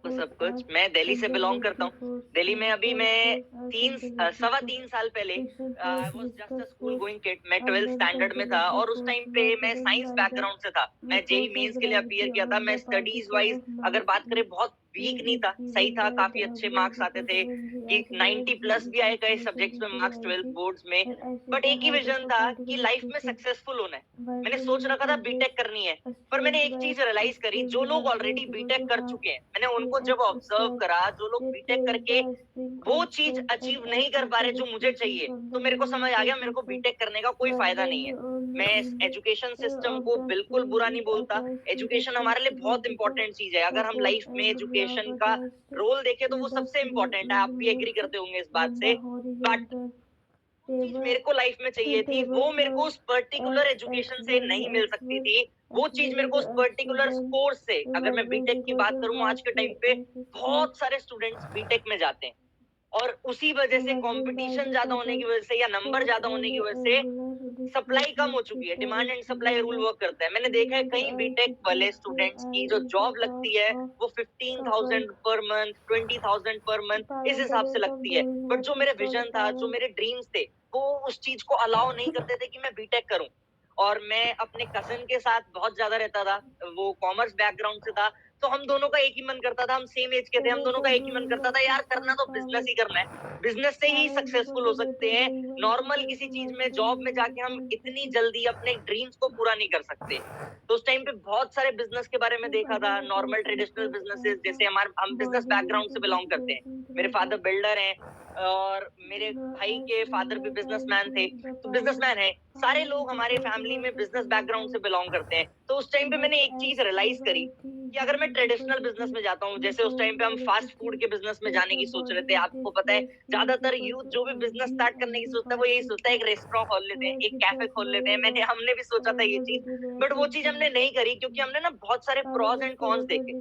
सब कुछ। मैं दिल्ली से बिलॉन्ग करता हूँ। दिल्ली में अभी मैं 3 सवा 3 साल पहले I was just a school going kid. मैं 12th स्टैंडर्ड में था और उस टाइम पे मैं साइंस बैकग्राउंड से था। मैं जेईई मेंस के लिए अपीयर किया था। मैं स्टडीज़ वाइज़ अगर बात करें बहुत वीक नहीं था, सही था, काफ़ी अच्छे मार्क्स आते थे कि 90 प्लस भी आए कई सब्जेक्ट्स में मार्क्स 12th बोर्ड्स में। बट एक ही विज़न था कि लाइफ में सक्सेसफुल होना है। मैंने सोच रखा था बीटेक करनी है। पर मैंने एक चीज रियलाइज करी, जो लोग ऑलरेडी बीटेक कर चुके हैं, मैंने उनको जब ऑब्जर्व करा, जो लोग बीटेक करके वो चीज अचीव नहीं कर पा रहे जो मुझे चाहिए, तो मेरे को समझ आ गया मेरे को बीटेक करने का कोई फायदा नहीं है। मैं एजुकेशन सिस्टम को बिल्कुल बुरा नहीं बोलता। एजुकेशन हमारे लिए बहुत इंपॉर्टेंट चीज है। अगर हम लाइफ में एजुकेशन का रोल देखें तो वो सबसे इंपॉर्टेंट है। आप भी एग्री करते होंगे इस बात से। बट चीज मेरे को लाइफ में चाहिए थी, वो मेरे को उस पर्टिकुलर एजुकेशन से नहीं मिल सकती थी। वो चीज मेरे को उस पर्टिकुलर कोर्स से, अगर मैं बीटेक की बात करूं आज के टाइम पे बहुत सारे स्टूडेंट्स बीटेक में जाते हैं और उसी वजह से कंपटीशन ज्यादा होने की वजह से या नंबर ज्यादा होने की वजह से सप्लाई कम हो चुकी है। Demand and supply rule work करता है। मैंने देखा है कई बीटेक वाले स्टूडेंट्स की जो जॉब लगती है वो 15,000 पर मंथ, 20,000 पर मंथ इस हिसाब से लगती है। बट जो मेरे विजन था, जो मेरे ड्रीम्स थे, वो उस चीज को अलाउ नहीं करते थे कि मैं बीटेक करूं। और मैं अपने कजिन के साथ बहुत ज्यादा रहता था। वो कॉमर्स बैकग्राउंड से था, तो हम दोनों का एक ही मन करता था। हम सेम एज के थे, हम दोनों का एक ही मन करता था, यार करना तो बिजनेस ही करना है। बिजनेस से ही सक्सेसफुल हो सकते हैं। नॉर्मल किसी चीज में जॉब में जाके हम इतनी जल्दी अपने ड्रीम्स को पूरा नहीं कर सकते। तो उस टाइम पे बहुत सारे बिजनेस के बारे में देखा था। नॉर्मल ट्रेडिशनल बिजनेसेस, जैसे हम बिजनेस बैकग्राउंड से बिलोंग करते हैं। मेरे फादर बिल्डर हैं और मेरे भाई के फादर भी बिजनेसमैन थे, तो बिजनेसमैन है। सारे लोग हमारे फैमिली में बिजनेस बैकग्राउंड से बिलोंग करते हैं। तो उस टाइम पे मैंने एक चीज रियलाइज करी कि अगर मैं ट्रेडिशनल बिजनेस में जाता हूँ, जैसे उस टाइम पे हम फास्ट फूड के बिजनेस में जाने की सोच रहे थे। आपको पता है ज्यादातर यूथ जो भी बिजनेस स्टार्ट करने की सोचता है वो यही सोचता है एक रेस्टोरेंट खोल लेते हैं, एक कैफे खोल लेते हैं। हमने भी सोचा था ये चीज, बट वो चीज हमने नहीं करी क्योंकि हमने ना बहुत सारे प्रॉस एंड कॉन्स देखे।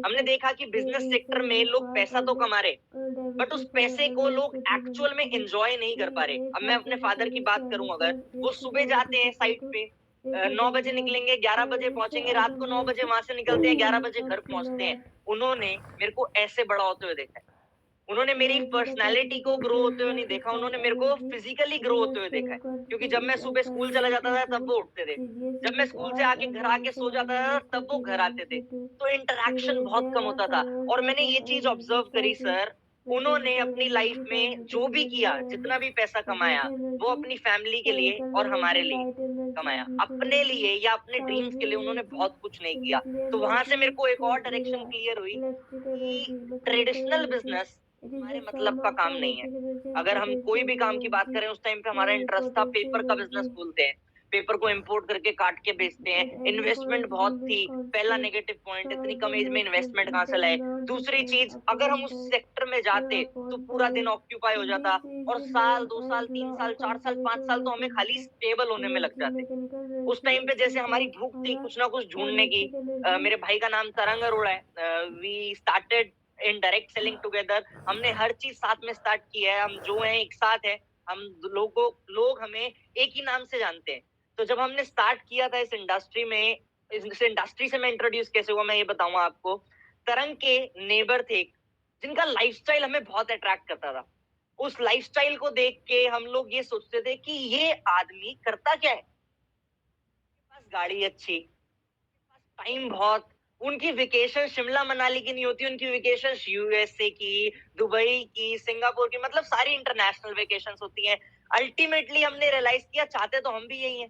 हमने देखा कि बिजनेस सेक्टर में लोग पैसा तो कमा रहे, बट उस पैसे को लोग एक्चुअल में एंजॉय नहीं कर पा रहे। अब मैं अपने फादर की बात करूं, अगर वो सुबह जाते हैं साइट पे, 9 बजे निकलेंगे, 11 बजे पहुंचेंगे, रात को 9 बजे वहां से निकलते हैं, 11 बजे घर पहुंचते हैं। उन्होंने मेरे को ऐसे बड़ा होते हुए देखा है। उन्होंने मेरी पर्सनैलिटी को ग्रो होते हुए नहीं देखा, उन्होंने मेरे को फिजिकली ग्रो होते हुए देखा है। क्योंकि जब मैं सुबह स्कूल चला जाता था तब वो उठते थे, जब मैं स्कूल से आके घर आके सो जाता था तब वो घर आते थे। तो इंटरेक्शन बहुत कम होता था। और मैंने ये चीज ऑब्जर्व करी सर, उन्होंने अपनी लाइफ में जो भी किया, जितना भी पैसा कमाया, वो अपनी फैमिली के लिए और हमारे लिए कमाया। अपने लिए या अपने ड्रीम्स के लिए उन्होंने बहुत कुछ नहीं किया। तो वहां से मेरे को एक और डायरेक्शन क्लियर हुई कि ट्रेडिशनल बिजनेस हमारे मतलब का काम नहीं है। अगर हम कोई भी काम की बात करें, उस टाइम पे हमारा इंटरेस्ट था पेपर का बिजनेस खोलते हैं, पेपर को इंपोर्ट करके काट के बेचते हैं। इन्वेस्टमेंट बहुत थी। पहला नेगेटिव पॉइंट, इतनी कम एज में इन्वेस्टमेंट कहाँ से लाए। दूसरी चीज, अगर हम उस सेक्टर में जाते तो पूरा दिन ऑक्यूपाई हो जाता और साल 2 साल 3 साल 4 साल 5 साल तो हमें खाली स्टेबल होने में लग जाते। उस टाइम पे जैसे हमारी भूख थी कुछ ना कुछ ढूंढने की। मेरे भाई का नाम तरंग अरोड़ा है। We started in direct selling together. हमने हर चीज साथ में स्टार्ट की है। हम जो हैं एक साथ हैं। हम लोग हमें एक ही नाम से जानते हैं। तो जब हमने स्टार्ट किया था इस इंडस्ट्री में, इस इंडस्ट्री से मैं इंट्रोड्यूस कैसे हुआ मैं ये बताऊंगा आपको। तरंग के नेबर थे जिनका लाइफस्टाइल हमें बहुत अट्रैक्ट करता था। उस लाइफस्टाइल को देख के हम लोग ये सोचते थे कि ये आदमी करता क्या है। पास गाड़ी अच्छी, पास टाइम बहुत। उनकी वेकेशन शिमला मनाली की नहीं होती, उनकी वेकेशन यूएसए की, दुबई की, सिंगापुर की, मतलब सारी इंटरनेशनल वेकेशन होती हैं। अल्टीमेटली हमने रियलाइज किया चाहते तो हम भी यही हैं।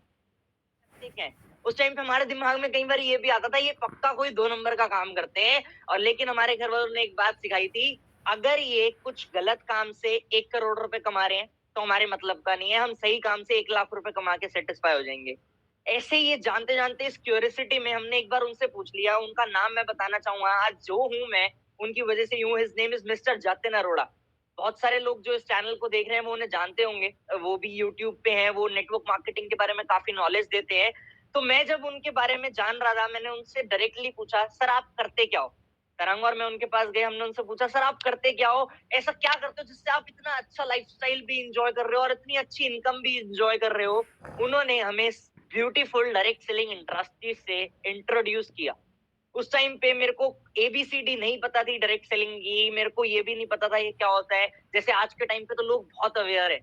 ठीक है। उस टाइम पे हमारे दिमाग में कई बार ये भी आता था ये पक्का कोई 2 नंबर का काम करते हैं। और लेकिन हमारे घर वालों ने एक बात सिखाई थी, अगर ये कुछ गलत काम से 1 करोड़ रुपए कमा रहे हैं तो हमारे मतलब का नहीं है। हम सही काम से 1 लाख रुपए कमा के सेटिस्फाई हो जाएंगे। ऐसे ही ये जानते जानते इस क्यूरियोसिटी में हमने एक बार उनसे पूछ लिया। उनका नाम मैं बताना चाहूंगा, आज जो हूं मैं उनकी वजह से यूं। His name is mister Jatin Arora. बहुत सारे लोग जो इस चैनल को देख रहे हैं वो उन्हें जानते होंगे। वो भी यूट्यूब पे हैं, वो नेटवर्क मार्केटिंग के बारे में काफी नॉलेज देते हैं। तो मैं जब उनके बारे में जान रहा था, मैंने उनसे डायरेक्टली पूछा, सर आप करते क्या हो। तरंग और मैं उनके पास गए, हमने उनसे पूछा, सर आप करते क्या हो, ऐसा क्या करते हो जिससे आप इतना अच्छा लाइफस्टाइल भी इंजॉय कर रहे हो और इतनी अच्छी इनकम भी इंजॉय कर रहे हो। उन्होंने हमें ब्यूटीफुल डायरेक्ट सेलिंग इंडस्ट्री से इंट्रोड्यूस किया। उस टाइम पे मेरे को एबीसीडी नहीं पता थी डायरेक्ट सेलिंग की, मेरे को ये भी नहीं पता था ये क्या होता है। जैसे आज के टाइम पे तो लोग बहुत अवेयर है।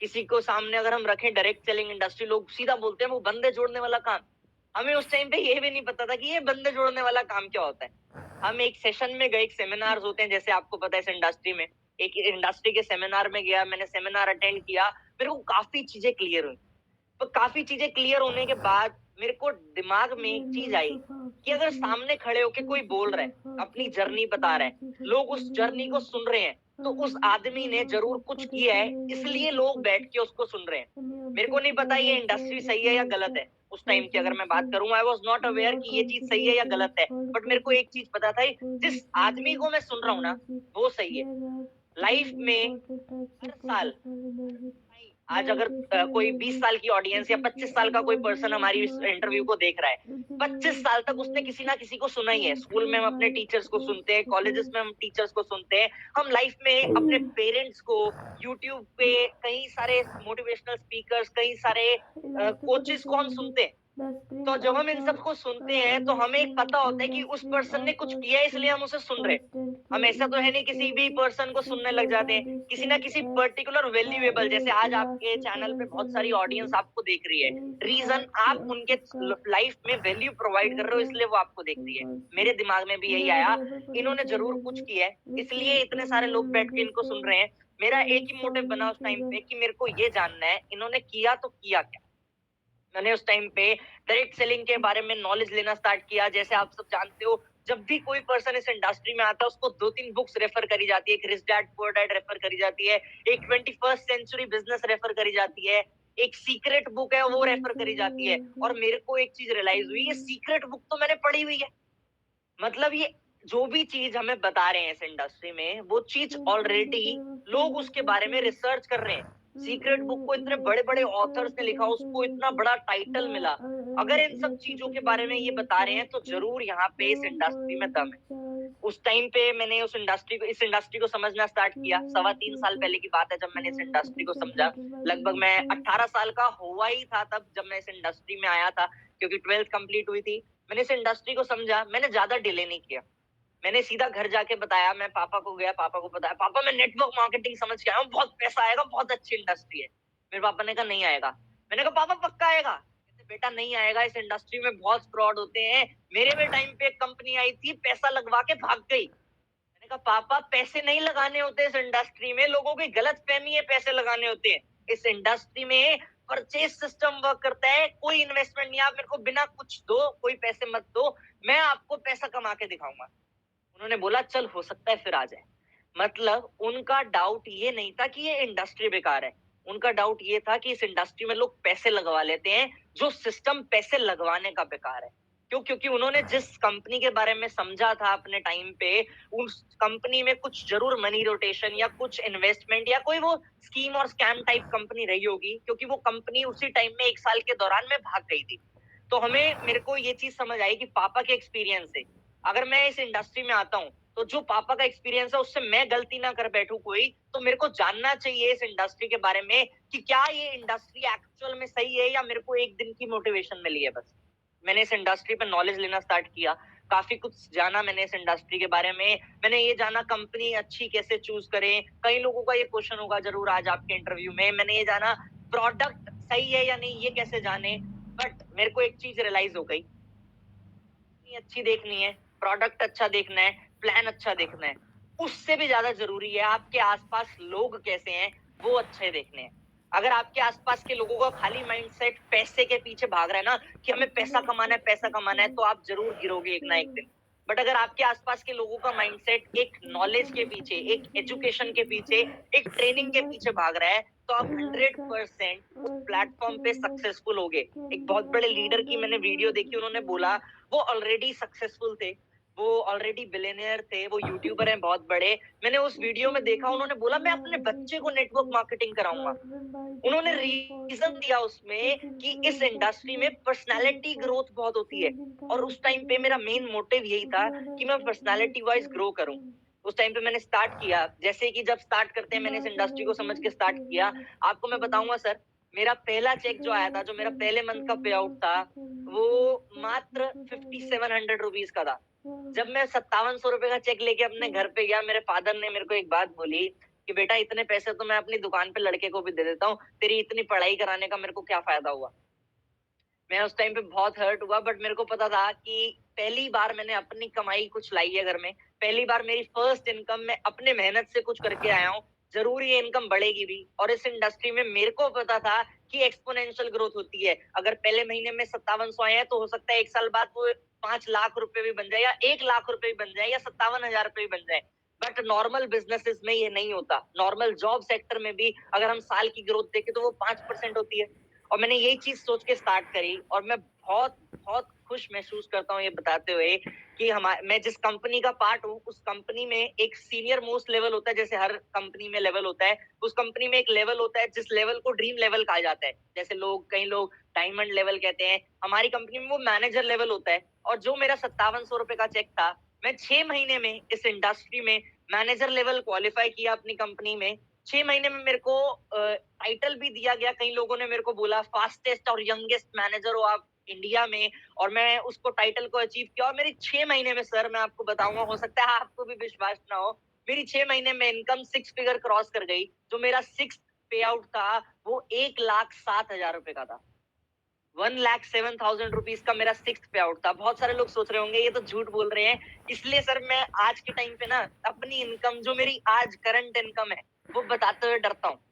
किसी को सामने अगर हम रखें डायरेक्ट सेलिंग इंडस्ट्री, लोग सीधा बोलते हैं वो बंदे जोड़ने वाला काम। हमें उस टाइम पे ये भी नहीं पता था कि ये बंदे जोड़ने वाला काम क्या होता है। हम एक सेशन में गए, एक सेमिनार्स होते हैं जैसे आपको पता है इस इंडस्ट्री में। एक इंडस्ट्री के सेमिनार में गया, मैंने सेमिनार अटेंड किया, मेरे को काफ़ी चीज़ें क्लियर हुई। तो काफ़ी चीज़ें क्लियर होने के बाद मेरे को दिमाग में एक चीज़ आई कि अगर सामने खड़े होके कोई बोल रहा है, अपनी जर्नी बता रहा है, लोग उस जर्नी को सुन रहे हैं, तो उस आदमी ने ज़रूर कुछ किया है, इसलिए लोग बैठ के उसको सुन रहे हैं। मेरे को नहीं पता ये इंडस्ट्री सही है या गलत है। उस टाइम की अगर मैं बात करूँ, आई वाज़ नॉट अवेयर कि ये चीज़ सही है या गलत है। बट मेरे को एक चीज़ पता था, जिस आदमी को मैं सुन रहा हूँ ना, वो सही है। लाइफ में हर साल आज अगर कोई 20 साल की ऑडियंस या 25 साल का कोई पर्सन हमारी इस इंटरव्यू को देख रहा है, 25 साल तक उसने किसी ना किसी को सुना ही है। स्कूल में हम अपने टीचर्स को सुनते हैं, कॉलेजेस में हम टीचर्स को सुनते हैं। हम लाइफ में अपने पेरेंट्स को, यूट्यूब पे कई सारे मोटिवेशनल स्पीकर्स, कई सारे कोचेस को हम सुनते हैं। तो जब हम इन सबको सुनते हैं तो हमें एक पता होता है कि उस पर्सन ने कुछ किया है इसलिए हम उसे सुन रहे हैं। हम ऐसा तो है नहीं किसी भी पर्सन को सुनने लग जाते हैं। किसी ना किसी पर्टिकुलर वैल्यूएबल, जैसे आज आपके चैनल पे बहुत सारी ऑडियंस आपको देख रही है। रीज़न आप उनके लाइफ में वैल्यू प्रोवाइड कर रहे हो इसलिए वो आपको देख रही है। मेरे दिमाग में भी यही आया, इन्होंने ज़रूर कुछ किया है, इसलिए इतने सारे लोग बैठ के इनको सुन रहे हैं। मेरा एक ही मोटिव बना उस टाइम पे कि मेरे को ये जानना है, इन्होंने किया तो किया क्या? मैंने उस टाइम पे डायरेक्ट सेलिंग के बारे में नॉलेज लेना स्टार्ट किया। जैसे आप सब जानते हो, जब भी कोई पर्सन इस इंडस्ट्री में आता है उसको 2-3 बुक्स रेफर करी जाती है। एक rich dad poor dad refer करी जाती है, एक 21st सेंचुरी बिजनेस रेफर करी जाती है, एक सीक्रेट बुक है वो रेफर करी जाती है। और मेरे को एक चीज रियलाइज हुई, ये सीक्रेट बुक तो मैंने पढ़ी हुई है। मतलब ये जो भी चीज हमें बता रहे हैं इस इंडस्ट्री में, वो चीज ऑलरेडी लोग उसके बारे में रिसर्च कर रहे हैं। सीक्रेट बुक को इतने बड़े-बड़े ऑथर्स ने लिखा, उसको इतना बड़ा टाइटल मिला। अगर इन सब चीज़ों के बारे में ये बता रहे हैं, तो ज़रूर यहाँ पे इस इंडस्ट्री में दम है। उस टाइम पे मैंने इस इंडस्ट्री को समझना स्टार्ट किया। सवा 3 साल पहले की बात है जब मैंने इस इंडस्ट्री को समझा। लगभग मैं 18 साल का हुआ ही था तब जब मैं इस इंडस्ट्री में आया था, क्योंकि 12th कंप्लीट हुई थी। मैंने इस इंडस्ट्री को समझा, मैंने ज़्यादा डिले नहीं किया। मैंने सीधा घर जाके बताया, मैं पापा को गया, पापा को बताया, पापा मैं नेटवर्क मार्केटिंग समझ के आया हूँ, बहुत पैसा आएगा, बहुत अच्छी इंडस्ट्री है। मेरे पापा ने कहा नहीं आएगा। मैंने कहा पापा पक्का आएगा? कहते बेटा नहीं आएगा, इस इंडस्ट्री में बहुत फ्रॉड होते हैं। मेरे भी टाइम पे एक कंपनी आई थी, पैसा लगवा के भाग गई। मैंने कहा पापा पैसे नहीं लगाने होते इस इंडस्ट्री में, लोगों की गलतफहमी है पैसे लगाने होते हैं। इस इंडस्ट्री में परचेज सिस्टम वर्क करता है, कोई इन्वेस्टमेंट नहीं। आप मेरे को बिना कुछ दो, कोई पैसे मत दो, मैं आपको पैसा कमा के दिखाऊंगा। उन्होंने बोला चल हो सकता है फिर आ जाए। मतलब उनका डाउट ये नहीं था कि ये इंडस्ट्री बेकार है। उनका डाउट ये था कि इस इंडस्ट्री में लोग पैसे लगवा लेते हैं, जो सिस्टम पैसे लगवाने का बेकार है। क्यों? क्योंकि उन्होंने जिस कंपनी के बारे में समझा था अपने टाइम पे, उस कंपनी में कुछ ज़रूर मनी रोटेशन या कुछ इन्वेस्टमेंट या कोई वो स्कीम और स्कैम टाइप कंपनी रही होगी, क्योंकि वो कंपनी उसी टाइम में 1 साल के दौरान में भाग गई थी। तो मेरे को ये चीज़ समझ आई कि पापा के एक्सपीरियंस से अगर मैं इस इंडस्ट्री में आता हूँ, तो जो पापा का एक्सपीरियंस है उससे मैं गलती ना कर बैठूं कोई, तो मेरे को जानना चाहिए इस इंडस्ट्री के बारे में कि क्या ये इंडस्ट्री एक्चुअल में सही है या मेरे को एक दिन की मोटिवेशन मिली है बस। मैंने इस इंडस्ट्री पे नॉलेज लेना स्टार्ट किया, काफ़ी कुछ जाना मैंने इस इंडस्ट्री के बारे में। मैंने ये जाना कंपनी अच्छी कैसे चूज़ करें, कई लोगों का ये क्वेश्चन होगा ज़रूर आज आपके इंटरव्यू में। मैंने ये जाना प्रोडक्ट सही है या नहीं ये कैसे जाने, बट मेरे को एक चीज़ रियलाइज़ हो गई, अच्छी देखनी है, प्रोडक्ट अच्छा देखना है, प्लान अच्छा देखना है। उससे भी ज़्यादा ज़रूरी है आपके आस-पास लोग कैसे हैं, वो अच्छे देखने हैं। अगर आपके आस-पास के लोगों का खाली माइंडसेट पैसे के पीछे भाग रहा है ना, कि हमें पैसा कमाना है, तो आप ज़रूर गिरोगे एक ना एक दिन। बट अगर आपके आस-पास के लोगों का माइंडसेट एक नॉलेज के पीछे, एक एजुकेशन के पीछे, एक ट्रेनिंग के पीछे भाग रहा है, तो आप 100% उस प्लेटफ़ॉर्म पे सक्सेसफुल होगे। एक बहुत बड़े लीडर की मैंने वीडियो देखी, उन्होंने बोला वो ऑलरेडी सक्सेसफुल थे, वो ऑलरेडी बिलियनियर थे, वो यूट्यूबर हैं बहुत बड़े। मैंने उस वीडियो में देखा, उन्होंने बोला मैं अपने बच्चे को नेटवर्क मार्केटिंग कराऊंगा। उन्होंने रीजन दिया उसमें कि इस इंडस्ट्री में पर्सनालिटी ग्रोथ बहुत होती है, और उस टाइम पे मेरा मेन मोटिव यही था कि मैं पर्सनालिटी वाइज ग्रो करूं। उस टाइम पे मैंने स्टार्ट किया, जैसे कि जब स्टार्ट करते हैं, मैंने इस इंडस्ट्री को समझ के स्टार्ट किया। आपको मैं बताऊंगा सर, मेरा पहला चेक जो आया था, जो मेरा पहले मंथ का पे आउट था, वो मात्र 5700 रुपीज का था। जब मैं 5700 रुपए का चेक लेके अपने घर पे गया, मेरे फादर ने मेरे को एक बात बोली कि बेटा इतने पैसे तो मैं अपनी दुकान पे लड़के को भी दे देता हूँ, तेरी इतनी पढ़ाई कराने का मेरे को क्या फायदा हुआ। मैं उस टाइम पे बहुत हर्ट हुआ, बट मेरे को पता था कि पहली बार मैंने अपनी कमाई कुछ लाई है घर में। पहली बार मेरी फर्स्ट इनकम मैं अपने मेहनत से कुछ करके आया हूँ। ज़रूर ये इनकम बढ़ेगी भी, और इस इंडस्ट्री में मेरे को पता था कि एक्स्पोनेंशियल ग्रोथ होती है। अगर पहले महीने में 5700 आए हैं, तो हो सकता है 1 साल बाद वो 5 लाख रुपए भी बन जाए, या 1 लाख रुपए भी बन जाए, या 57,000 रुपए भी बन जाए। बट नॉर्मल बिज़नेसेस में ये नहीं होता। नॉर्मल जॉब सेक्टर में भी अगर हम साल की ग्रोथ देखें, तो वो 5% होती है। और मैंने यही चीज सोच के स्टार्ट करी, और मैं बहुत बहुत खुश महसूस करता हूँ ये बताते हुए कि मैं जिस कंपनी का पार्ट हूँ, उस कंपनी में एक सीनियर मोस्ट लेवल होता है। जैसे हर कंपनी में लेवल होता है, उस कंपनी में एक लेवल होता है जिस लेवल को ड्रीम लेवल कहा जाता है। जैसे कई लोग डायमंड लेवल कहते हैं, हमारी कंपनी में वो मैनेजर लेवल होता है। और जो मेरा 5700 रुपए का चेक था, मैं 6 महीने में इस इंडस्ट्री में मैनेजर लेवल क्वालिफाई किया अपनी कंपनी में। 6 महीने में मेरे को टाइटल भी दिया गया। कई लोगों ने मेरे को बोला फास्टेस्ट और यंगेस्ट मैनेजर हो आप इंडिया में, और मैं उसको टाइटल को अचीव किया। और मेरी 6 महीने में, सर मैं आपको बताऊंगा, हो सकता है आपको भी विश्वास ना हो, मेरी 6 महीने में इनकम 6 फिगर क्रॉस कर गई। जो मेरा 6 पे आउट था, वो 1,07,000 रुपए का था। 1,07,000 रुपीज का मेरा 6 पे आउट था। बहुत सारे लोग सोच रहे होंगे ये तो झूठ बोल रहे हैं। इसलिए सर मैं आज के टाइम पे ना अपनी इनकम, जो मेरी आज करंट इनकम है, वो बताते हुए डरता हूँ।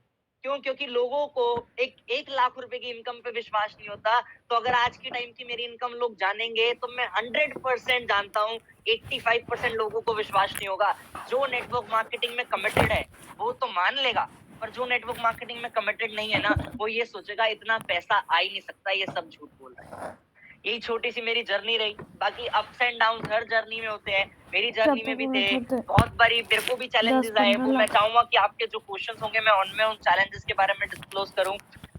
क्यों? क्योंकि लोगों को 1 लाख रुपए की इनकम पे विश्वास नहीं होता। तो अगर आज के टाइम की मेरी इनकम लोग जानेंगे, तो मैं 100% जानता हूँ 85% लोगों को विश्वास नहीं होगा। जो नेटवर्क मार्केटिंग में कमिटेड है, वो तो मान लेगा, पर जो नेटवर्क मार्केटिंग में कमिटेड नहीं है ना, वो ये सोचेगा इतना पैसा आ ही नहीं सकता, ये सब झूठ बोल रहा है। यही छोटी सी मेरी जर्नी रही। बाकी ups and down her journey में होते हैं, मेरी जर्नी में भी थे। बहुत बारी मेरे को भी चैलेंजेस आए, वो मैं चाहूंगा कि आपके जो क्वेश्चंस होंगे मैं उनमें उन चैलेंजेस के बारे में डिस्क्लोज करूं।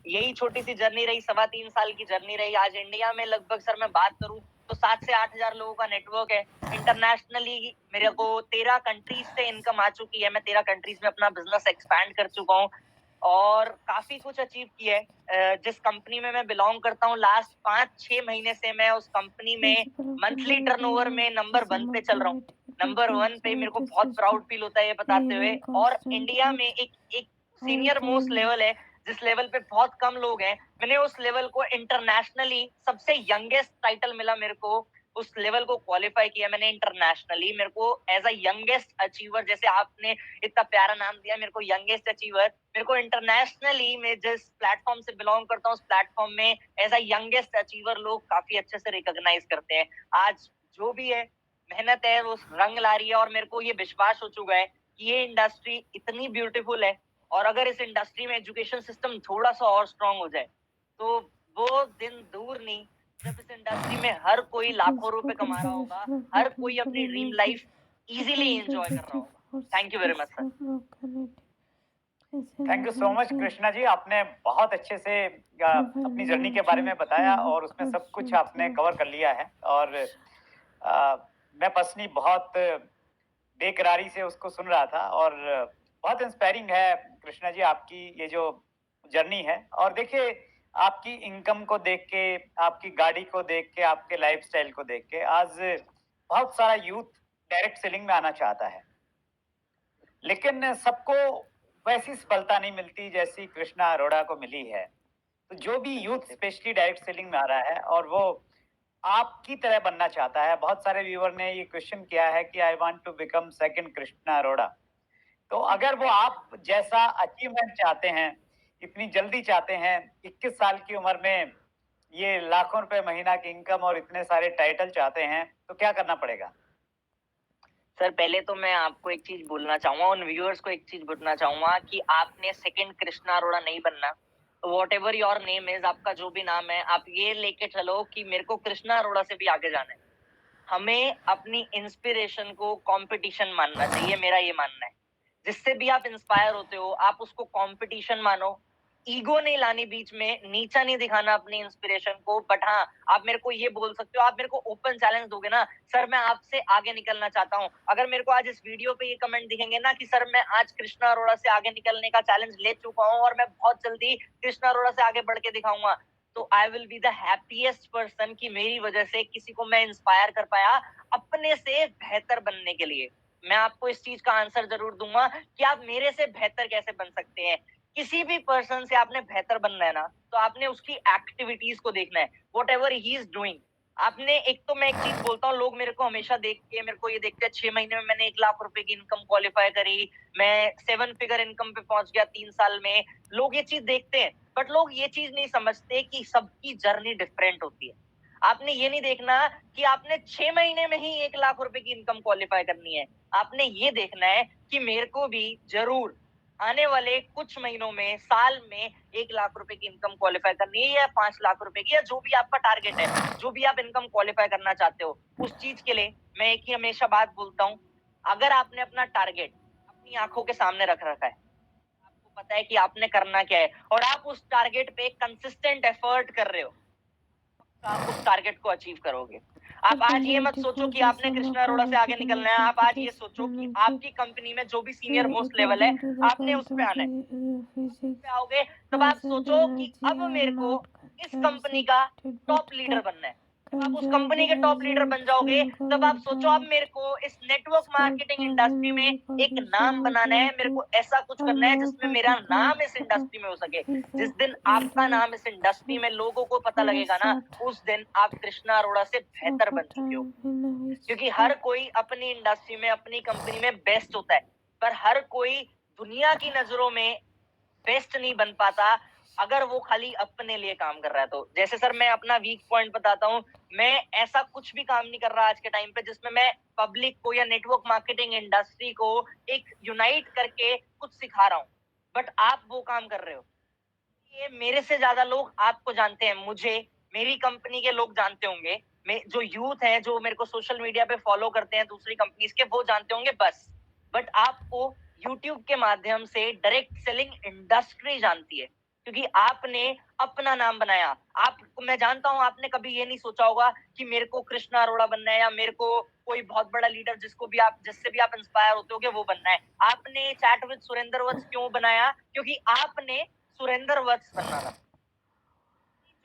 यही छोटी सी जर्नी रही, 3.25 साल की जर्नी रही। आज इंडिया में लगभग, सर मैं बात करूं तो 7 से 8 हजार लोगों का नेटवर्क है। इंटरनेशनली मेरे को 13 कंट्रीज से इनकम आ चुकी है। मैं 13 कंट्रीज में अपना बिजनेस एक्सपैंड कर चुका हूँ, और काफी कुछ अचीव किया है। जिस कंपनी में मैं बिलोंग करता हूँ, लास्ट 5-6 महीने से मैं उस कंपनी में मंथली टर्नओवर में नंबर 1 पे चल रहा हूँ। नंबर 1 पे मेरे को बहुत प्राउड फील होता है ये बताते हुए। और इंडिया में एक सीनियर मोस्ट लेवल है, जिस लेवल पे बहुत कम लोग हैं। मैंने उस लेवल को इंटरनेशनली सबसे यंगेस्ट टाइटल मिला मेरे को, उस लेवल को क्वालिफाई किया मैंने इंटरनेशनली। मेरे को एज अ यंगेस्ट अचीवर, जैसे आपने इतना प्यारा नाम दिया मेरे को यंगेस्ट अचीवर, मेरे को इंटरनेशनली मैं जिस प्लेटफॉर्म से बिलोंग करता हूँ, उस प्लेटफॉर्म में एज अ यंगेस्ट अचीवर लोग काफी अच्छे से रिकॉग्नाइज करते हैं। आज जो भी है मेहनत है, वो रंग ला रही है, और मेरे को ये विश्वास हो चुका है कि ये इंडस्ट्री इतनी ब्यूटीफुल है। और अगर इस इंडस्ट्री में एजुकेशन सिस्टम थोड़ा सा और स्ट्रांग हो जाए, तो वो दिन दूर नहीं जब इस इंडस्ट्री में हर कोई लाखों रुपए कमा रहा होगा, हर कोई अपनी ड्रीम लाइफ इजीली एंजॉय कर रहा होगा। Thank you very much sir. Thank you so much Krishna ji, आपने बहुत अच्छे से अपनी जर्नी के बारे में बताया और उसमें सब कुछ आपने कवर कर लिया है। और मैं पर्सनली बहुत बेकरारी से उसको सुन रहा था, और बहुत इंस्पायरिंग है कृष्णा जी आपकी ये जो जर्नी है। और देखिए, आपकी इनकम को देख के, आपकी गाड़ी को देख के, आपके लाइफस्टाइल को देख के आज बहुत सारा यूथ डायरेक्ट सेलिंग में आना चाहता है, लेकिन सबको वैसी सफलता नहीं मिलती जैसी कृष्णा अरोड़ा को मिली है। तो जो भी यूथ स्पेशली डायरेक्ट सेलिंग में आ रहा है और वो आपकी तरह बनना चाहता है, बहुत सारे व्यूअर ने ये क्वेश्चन किया है कि I want to become second Krishna Arora. तो अगर वो आप जैसा अचीवमेंट चाहते हैं, इतनी जल्दी चाहते हैं, 21 साल की उम्र में ये लाखों रुपए महीना की इनकम और इतने सारे टाइटल चाहते हैं, तो क्या करना पड़ेगा? सर पहले तो मैं आपको एक चीज बोलना चाहूंगा, उन व्यूअर्स को एक चीज बोलना चाहूंगा कि आपने सेकंड कृष्णा अरोड़ा नहीं बनना। What ever your name is, आपका जो भी नाम है, आप ये लेके चलो कि मेरे को कृष्णा अरोड़ा से भी आगे जाना है। हमें अपनी इंस्पिरेशन को कंपटीशन मानना चाहिए, मेरा ये मानना है। जिससे भी आप इंस्पायर होते हो, आप उसको कंपटीशन मानो। ईगो नहीं लानी बीच में, नीचा नहीं दिखाना अपनी इंस्पिरेशन को, बट हाँ, आप मेरे को ये बोल सकते हो, आप मेरे को ओपन चैलेंज दोगे ना, सर मैं आपसे आगे निकलना चाहता हूँ। अगर मेरे को आज इस वीडियो पे ये कमेंट दिखेंगे ना कि सर मैं आज कृष्णा अरोड़ा से आगे निकलने का चैलेंज ले चुका हूँ और मैं बहुत जल्दी कृष्णा अरोड़ा से आगे बढ़ के दिखाऊंगा, तो I will be the happiest person कि मेरी वजह से किसी को मैं इंस्पायर कर पाया अपने से बेहतर बनने के लिए। मैं आपको इस चीज का आंसर जरूर दूंगा कि आप मेरे से बेहतर कैसे बन सकते हैं। किसी भी पर्सन से आपने बेहतर बनना है ना, तो आपने उसकी एक्टिविटीज को देखना है, what ever he is doing. आपने एक तो मैं एक चीज बोलता हूँ, लोग मेरे को हमेशा देख के मेरे को ये देखते हैं 6 महीने में मैंने 1 लाख रुपए की इनकम क्वालिफाई करी, मैं 7 फिगर इनकम पे पहुंच गया 3 साल में। लोग ये चीज देखते हैं, बट लोग ये चीज नहीं समझते कि सबकी जर्नी डिफरेंट होती है। आपने ये नहीं देखना कि आपने 6 महीने में ही 1 लाख रुपए की इनकम क्वालिफाई करनी है। आपने ये देखना है कि मेरे को भी जरूर आने वाले कुछ महीनों में, साल में 1 लाख रुपए की इनकम क्वालिफाई करनी है, या 5 लाख रुपए की, या जो भी आपका टारगेट है, जो भी आप इनकम क्वालिफाई करना चाहते हो, उस चीज के लिए मैं एक ही हमेशा बात बोलता हूँ, अगर आपने अपना टारगेट अपनी आंखों के सामने रख रखा है, आपको पता है कि आपने करना क्या है, और आप उस टारगेट पे कंसिस्टेंट एफर्ट कर रहे हो, आप उस टारगेट को अचीव करोगे। आप आज ये मत सोचो कि आपने कृष्णा अरोड़ा से आगे निकलना है, आप आज ये सोचो कि आपकी कंपनी में जो भी सीनियर मोस्ट लेवल है, आपने उस पे आना है। उस पे आओगे, तब आप सोचो कि अब मेरे को इस कंपनी का टॉप लीडर बनना है। जब आप उस कंपनी के टॉप लीडर बन जाओगे, तब आप सोचो अब मेरे को इस नेटवर्क मार्केटिंग इंडस्ट्री में एक नाम बनाना है, मेरे को ऐसा कुछ करना है जिसमें मेरा नाम इस इंडस्ट्री में हो सके। जिस दिन आपका नाम इस इंडस्ट्री में लोगों को पता लगेगा ना, उस दिन आप कृष्णा अरोड़ा से बेहतर बन चुके हो। क्योंकि हर कोई अपनी इंडस्ट्री में, अपनी कंपनी में बेस्ट होता है, पर हर कोई दुनिया की नजरों में बेस्ट नहीं बन पाता अगर वो खाली अपने लिए काम कर रहा है। तो जैसे सर मैं अपना वीक पॉइंट बताता हूँ, मैं ऐसा कुछ भी काम नहीं कर रहा आज के टाइम पे जिसमें मैं पब्लिक को या नेटवर्क मार्केटिंग इंडस्ट्री को एक यूनाइट करके कुछ सिखा रहा हूँ, बट आप वो काम कर रहे हो। ये मेरे से ज्यादा लोग आपको जानते हैं, मुझे, मेरी कंपनी के लोग जानते होंगे, जो यूथ है, जो मेरे को सोशल मीडिया पे फॉलो करते हैं दूसरी कंपनीज के, वो जानते होंगे बस। बट आपको यूट्यूब के माध्यम से डायरेक्ट सेलिंग इंडस्ट्री जानती है, क्योंकि आपने अपना नाम बनाया। आप, मैं जानता हूं आपने कभी ये नहीं सोचा होगा कि मेरे को कृष्णा अरोड़ा बनना है, या मेरे को कोई बहुत बड़ा लीडर जिससे भी आप इंस्पायर होते होगे वो बनना है। आपने चैट विद सुरेंद्र वत्स क्यों बनाया? क्योंकि आपने सुरेंद्र वत्स बनना था।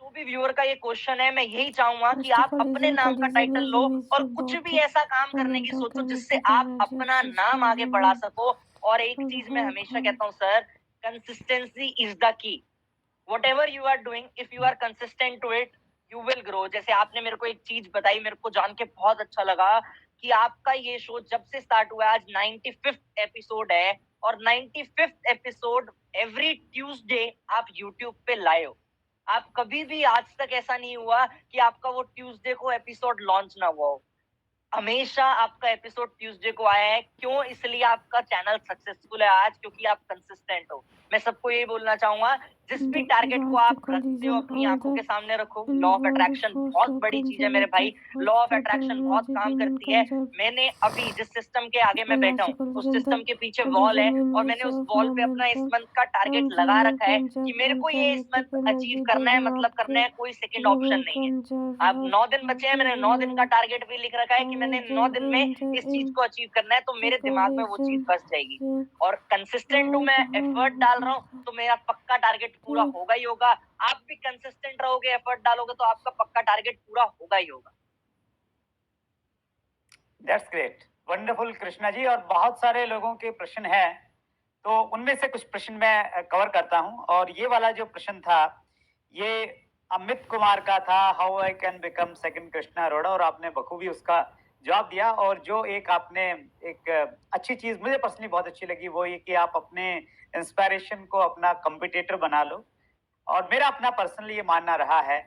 जो भी व्यूअर का ये क्वेश्चन है, मैं यही चाहूंगा कि आप अपने नाम का टाइटल लो और कुछ भी ऐसा काम करने की सोचो जिससे आप अपना नाम आगे बढ़ा सको। और एक चीज मैं हमेशा कहता हूँ sir, consistency is the key. whatever you are doing, if you are consistent to it, you will grow। जैसे आपने मेरे को एक चीज बताई, मेरे को जान के बहुत अच्छा लगा कि आपका ये शो जब से स्टार्ट हुआ है, आज 95th एपिसोड है, और 95th एपिसोड एवरी ट्यूसडे आप यूट्यूब पे लाए हो। आप कभी भी आज तक ऐसा नहीं हुआ कि आपका वो ट्यूसडे को एपिसोड लॉन्च ना हुआ हो। हमेशा आपका एपिसोड ट्यूसडे को आया है। क्यों? इसलिए आपका चैनल सक्सेसफुल है आज, क्योंकि आप कंसिस्टेंट हो। मैं सबको ये बोलना चाहूंगा, जिस भी टारगेट को आप रखते हो अपनी आंखों के सामने रखो। लॉ ऑफ अट्रैक्शन बहुत बड़ी चीज है मेरे भाई, लॉ ऑफ अट्रैक्शन बहुत काम करती है। मैंने अभी जिस सिस्टम के आगे मैं बैठा हूँ, उस सिस्टम के पीछे वॉल है, और मैंने उस वॉल पे अपना इस मंथ का टारगेट लगा रखा है कि मेरे को ये इस मंथ अचीव करना है, मतलब करना है, कोई सेकंड ऑप्शन नहीं है। अब 9 दिन बचे हैं, मैंने 9 दिन का टारगेट भी लिख रखा है कि मैंने 9 दिन में इस चीज को अचीव करना है, तो मेरे दिमाग में वो चीज बस जाएगी। और कंसिस्टेंट हूँ मैं, एफर्ट डाल रहा हूँ, तो मेरा पक्का टारगेट पूरा होगा ही होगा। आप भी कंसिस्टेंट रहोगे, एफर्ट डालोगे, तो आपका पक्का टारगेट पूरा होगा ही होगा। That's great, wonderful Krishna ji. और बहुत सारे लोगों के प्रश्न हैं, तो उनमें से कुछ प्रश्न मैं कवर करता हूं। और ये वाला जो प्रश्न था, ये अमित कुमार का था, how I can become second Krishna Arora, और आपने बखूबी उसका जवाब दिया। और जो एक आपने एक अच्छी चीज मुझे पर्सनली बहुत अच्छी लगी, वो ये कि आप अपने इंस्पायरेशन को अपना कॉम्पिटिटर बना लो। और मेरा अपना पर्सनली ये मानना रहा है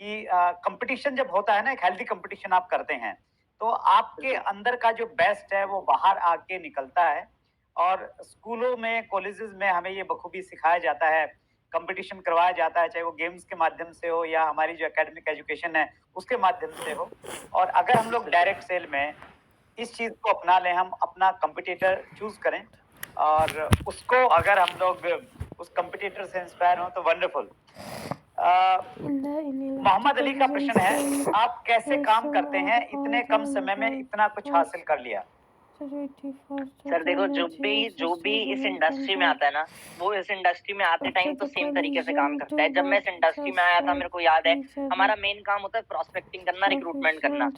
कि कंपटीशन जब होता है ना, एक हेल्दी कंपटीशन आप करते हैं, तो आपके अंदर का जो बेस्ट है वो बाहर आके निकलता है। और स्कूलों में, कॉलेजेस में हमें ये बखूबी सिखाया जाता है, कंपटीशन करवाया जाता है, चाहे वो गेम्स के माध्यम से हो या हमारी जो एकेडमिक एजुकेशन है उसके माध्यम से हो। और अगर हम लोग डायरेक्ट सेल में इस चीज को अपना लें, हम अपना कंपटीटर चूज करें और उसको अगर हम लोग उस कंपटीटर से इंस्पायर हो तो वंडरफुल। मोहम्मद अली का प्रश्न है, आप कैसे काम करते हैं, इतने कम समय में इतना कुछ हासिल कर लिया? सर देखो, जो भी इस इंडस्ट्री में आता है ना, वो इस इंडस्ट्री में आते टाइम तो सेम तरीके से काम करता है। जब मैं इस इंडस्ट्री में आया था, मेरे को याद है, हमारा मेन काम होता है प्रॉस्पेक्टिंग करना, रिक्रूटमेंट करना।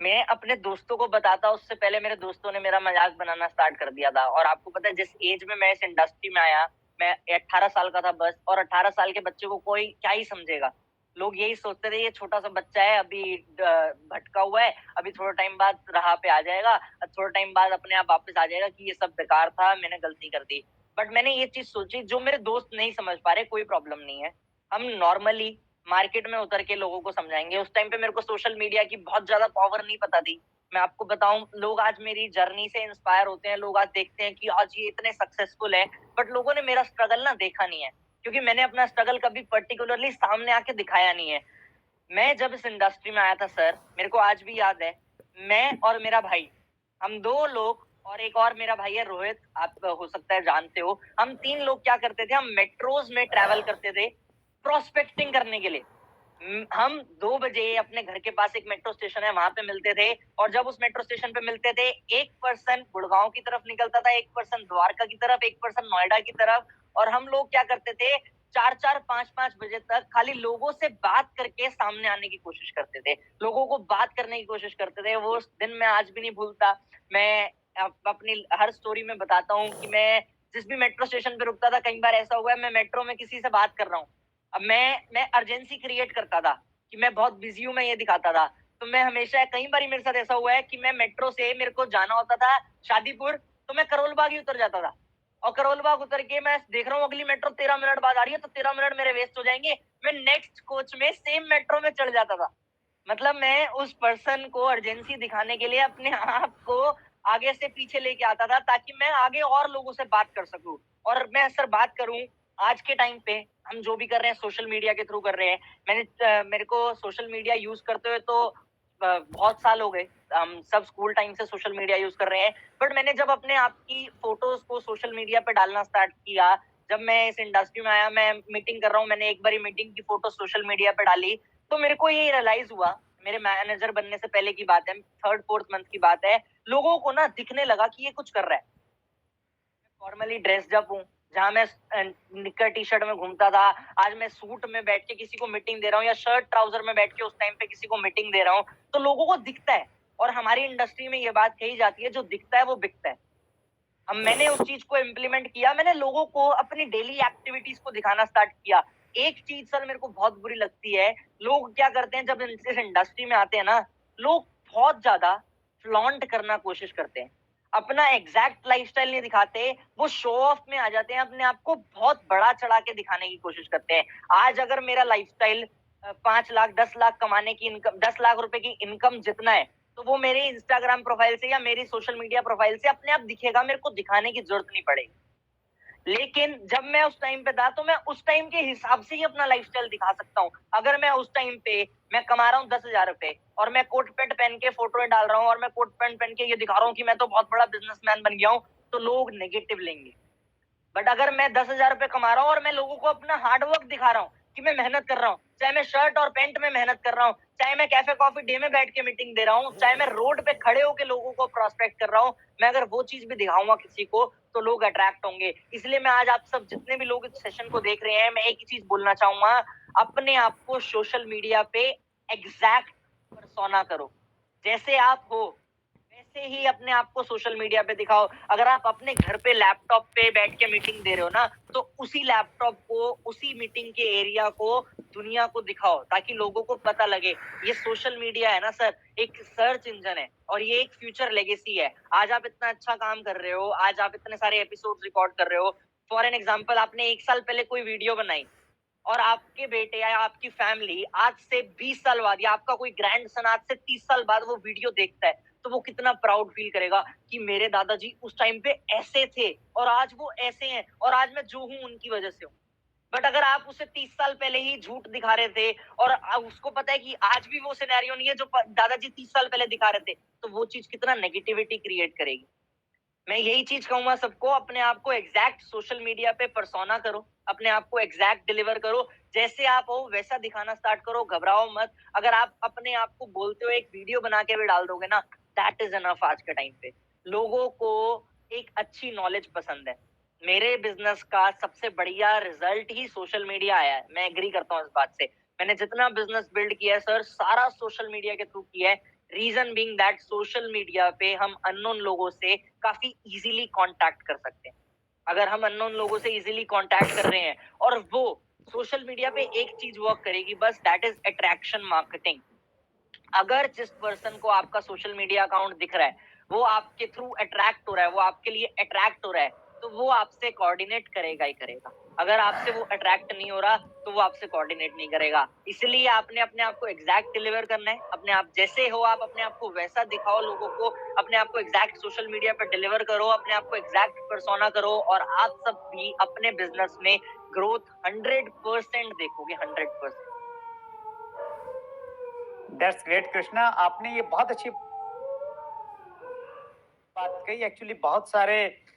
मैं अपने दोस्तों को बताता, उससे पहले मेरे दोस्तों ने मेरा मजाक बनाना स्टार्ट कर दिया था। और आपको पता है, जिस एज में मैं इस इंडस्ट्री में आया, मैं 18 साल का था बस, और 18 साल के बच्चे को कोई क्या ही समझेगा। लोग यही सोचते थे, ये छोटा सा बच्चा है, अभी भटका हुआ है, अभी थोड़ा टाइम बाद राह पे आ जाएगा, थोड़ा टाइम बाद अपने आप वापस आ जाएगा कि ये सब बेकार था, मैंने गलती कर दी। बट मैंने ये चीज सोची, जो मेरे दोस्त नहीं समझ पा रहे, कोई प्रॉब्लम नहीं है, हम नॉर्मली मार्केट में उतर के लोगों को समझाएंगे। उस टाइम पे मेरे को सोशल मीडिया की बहुत ज्यादा पावर नहीं पता थी। मैं आपको बताऊं, लोग आज मेरी जर्नी से इंस्पायर होते हैं, लोग आज देखते हैं कि आज ये इतने सक्सेसफुल है, बट लोगों ने मेरा स्ट्रगल ना देखा नहीं है, क्योंकि मैंने अपना स्ट्रगल कभी पर्टिकुलरली सामने आके दिखाया नहीं है। मैं जब इस इंडस्ट्री में आया था सर, मेरे को आज भी याद है, मैं और मेरा भाई, हम 2 लोग, और एक और मेरा भाई है रोहित, आप हो सकता है जानते हो, हम 3 लोग क्या करते थे, हम मेट्रोज में ट्रैवल करते थे प्रोस्पेक्टिंग करने के लिए। हम 2 बजे अपने घर के पास एक मेट्रो स्टेशन है, वहां पे मिलते थे। और जब उस मेट्रो स्टेशन पे मिलते थे, एक पर्सन गुड़गांव की तरफ निकलता था, एक पर्सन द्वारका की तरफ, एक पर्सन नोएडा की तरफ। और हम लोग क्या करते थे, 4-4, 5-5 बजे तक खाली लोगों से बात करके सामने आने की कोशिश करते थे, लोगों को बात करने की कोशिश करते थे। वो दिन मैं आज भी नहीं भूलता। मैं अपनी हर स्टोरी में बताता हूँ कि मैं जिस भी मेट्रो स्टेशन पे रुकता था, कई बार ऐसा हुआ है, मैं मेट्रो में किसी से बात कर रहा हूँ, अब मैं अर्जेंसी क्रिएट करता था कि मैं बहुत बिजी हूँ, मैं ये दिखाता था। तो मैं हमेशा, कई बार मेरे साथ ऐसा हुआ है कि मैं मेट्रो से, मेरे को जाना होता था शादीपुर, तो मैं करोल बाग ही उतर जाता था। और करोल बाग उतर के मैं देख रहा हूँ अगली मेट्रो 13 मिनट बाद आ रही है, तो 13 मिनट मेरे वेस्ट हो जाएंगे, मैं नेक्स्ट कोच में सेम मेट्रो में चढ़ जाता था। मतलब मैं उस पर्सन को अर्जेंसी दिखाने के लिए अपने आप को आगे से पीछे लेके आता था, ताकि मैं आगे और लोगों से बात कर सकूं। और मैं सर बात करूं, आज के टाइम पे हम जो भी कर रहे हैं सोशल मीडिया के थ्रू कर रहे हैं। मेरे को सोशल मीडिया यूज करते हुए तो बहुत साल हो गए, हम सब स्कूल टाइम से सोशल मीडिया यूज कर रहे हैं। बट मैंने जब अपने आप की फोटोज को सोशल मीडिया पे डालना स्टार्ट किया, जब मैं इस इंडस्ट्री में आया, मैं मीटिंग कर रहा हूँ, मैंने एक बारी मीटिंग की फोटो सोशल मीडिया पे डाली, तो मेरे को ये रियलाइज हुआ, मेरे मैनेजर बनने से पहले की बात है, 3rd-4th मंथ की बात है, लोगों को ना दिखने लगा कि ये कुछ कर रहा है। फॉर्मली ड्रेस्ड अप हूँ, जहाँ मैं निक्कर टी शर्ट में घूमता था, आज मैं सूट में बैठ के किसी को मीटिंग दे रहा हूँ, या शर्ट ट्राउजर में बैठ के उस टाइम पे किसी को मीटिंग दे रहा हूँ, तो लोगों को दिखता है। और हमारी इंडस्ट्री में ये बात कही जाती है, जो दिखता है वो बिकता है। अब मैंने उस चीज को इम्प्लीमेंट किया, मैंने लोगों को अपनी डेली एक्टिविटीज को दिखाना स्टार्ट किया। एक चीज सर मेरे को बहुत बुरी लगती है, लोग क्या करते हैं जब इस इंडस्ट्री में आते हैं ना, लोग बहुत ज्यादा फ्लॉन्ट करना कोशिश करते हैं, अपना एग्जैक्ट लाइफस्टाइल नहीं दिखाते, वो शो ऑफ में आ जाते हैं, अपने आप को बहुत बड़ा चढ़ा के दिखाने की कोशिश करते हैं। आज अगर मेरा लाइफस्टाइल 5 लाख 10 लाख कमाने की इनकम, 10 लाख रुपए की इनकम जितना है, तो वो मेरे इंस्टाग्राम प्रोफाइल से या मेरी सोशल मीडिया प्रोफाइल से अपने आप दिखेगा, मेरे को दिखाने की जरूरत नहीं पड़ेगी। लेकिन जब मैं उस टाइम पे था, तो मैं उस टाइम के हिसाब से ही अपना लाइफस्टाइल दिखा सकता हूँ। अगर मैं उस टाइम पे मैं कमा रहा हूँ 10,000 रुपए, और मैं कोट पैंट पहन के फोटो डाल रहा हूँ, और मैं कोट पैंट पहन के ये दिखा रहा हूँ कि मैं तो बहुत बड़ा बिजनेसमैन बन गया हूँ, तो लोग नेगेटिव लेंगे। बट अगर मैं 10,000 रुपए कमा रहा हूँ और मैं लोगों को अपना हार्डवर्क दिखा रहा हूँ कि मैं मेहनत कर रहा हूँ, चाहे मैं शर्ट और पैंट में मेहनत कर रहा हूँ, चाहे मैं कैफे कॉफी डे में बैठ के मीटिंग दे रहा हूँ, चाहे मैं रोड पे खड़े होकर लोगों को प्रोस्पेक्ट कर रहा हूँ, मैं अगर वो चीज भी दिखाऊंगा किसी को, तो लोग अट्रैक्ट होंगे। इसलिए मैं आज आप सब जितने भी लोग इस सेशन को देख रहे हैं, मैं एक ही चीज बोलना चाहूंगा, अपने आप को सोशल मीडिया पे एग्जैक्ट पर्सोना करो, जैसे आप हो वैसे ही अपने आप को सोशल मीडिया पे दिखाओ। अगर आप अपने घर पे लैपटॉप पे बैठ के मीटिंग दे रहे हो ना, तो उसी लैपटॉप को, उसी मीटिंग के एरिया को दुनिया को दिखाओ, ताकि लोगों को पता लगे ये सोशल मीडिया है ना सर, एक सर्च इंजन है, और ये एक फ्यूचर लेगेसी है। आज आप इतना अच्छा काम कर रहे हो, आज आप इतने सारे एपिसोड रिकॉर्ड कर रहे हो, फॉर एन एग्जाम्पल आपने 1 साल पहले कोई वीडियो बनाई, और आपके बेटे या आपकी फैमिली आज से 20 साल बाद, या आपका कोई ग्रैंडसन आज से 30 साल बाद वो वीडियो देखता है, तो वो कितना प्राउड फील करेगा कि मेरे दादाजी उस टाइम पे ऐसे थे, और आज वो ऐसे हैं, और आज मैं जो हूं उनकी वजह से हूं। बट अगर आप उसे 30 साल पहले ही झूठ दिखा रहे थे, और उसको पता है कि आज भी वो सिनेरियो नहीं है जो दादाजी 30 साल पहले दिखा रहे थे, तो वो चीज कितना नेगेटिविटी क्रिएट करेगी। मैं यही चीज कहूंगा सबको, अपने आप को एग्जैक्ट सोशल मीडिया पे पर्सोना करो, अपने आप को एग्जैक्ट डिलीवर करो, जैसे आप हो वैसा दिखाना स्टार्ट करो, घबराओ मत। अगर आप अपने आप को बोलते हो एक वीडियो बना के भी डाल दोगे ना, दैट इज एनफ आज के टाइम पे। लोगों को एक अच्छी नॉलेज पसंद है। मेरे बिजनेस का सबसे बढ़िया रिजल्ट ही सोशल मीडिया आया है, मैं एग्री करता हूँ इस बात से। मैंने जितना बिजनेस बिल्ड किया है सर, सारा सोशल मीडिया के थ्रू किया है। Reason being that social media पे हम अननोन लोगों से काफी इजीली कांटेक्ट कर सकते हैं। अगर हम अननोन लोगों से इजीली कांटेक्ट कर रहे हैं, और वो सोशल मीडिया पे एक चीज वर्क करेगी बस, दैट इज अट्रैक्शन मार्केटिंग। अगर जिस पर्सन को आपका सोशल मीडिया अकाउंट दिख रहा है, वो आपके थ्रू अट्रैक्ट हो रहा है, वो आपके लिए अट्रैक्ट हो रहा है, तो वो आपसे कोऑर्डिनेट करेगा ही करेगा। अगर आपसे वो अट्रैक्ट नहीं हो रहा, तो वो आपसे कोऑर्डिनेट नहीं करेगा। इसलिए आपने अपने आप को एग्जैक्ट डिलीवर करना है। अपने आप जैसे हो, आप अपने आप को वैसा दिखाओ लोगों को। अपने आप को एग्जैक्ट सोशल मीडिया पर डिलीवर करो, अपने आप को एग्जैक्ट पर्सोना करो, और आप सब भी अपने बिजनेस में ग्रोथ 100% देखोगे, 100%। दैट्स ग्रेट कृष्णा, आपने ये बहुत अच्छी बात कही। एक्चुअली बहुत सारे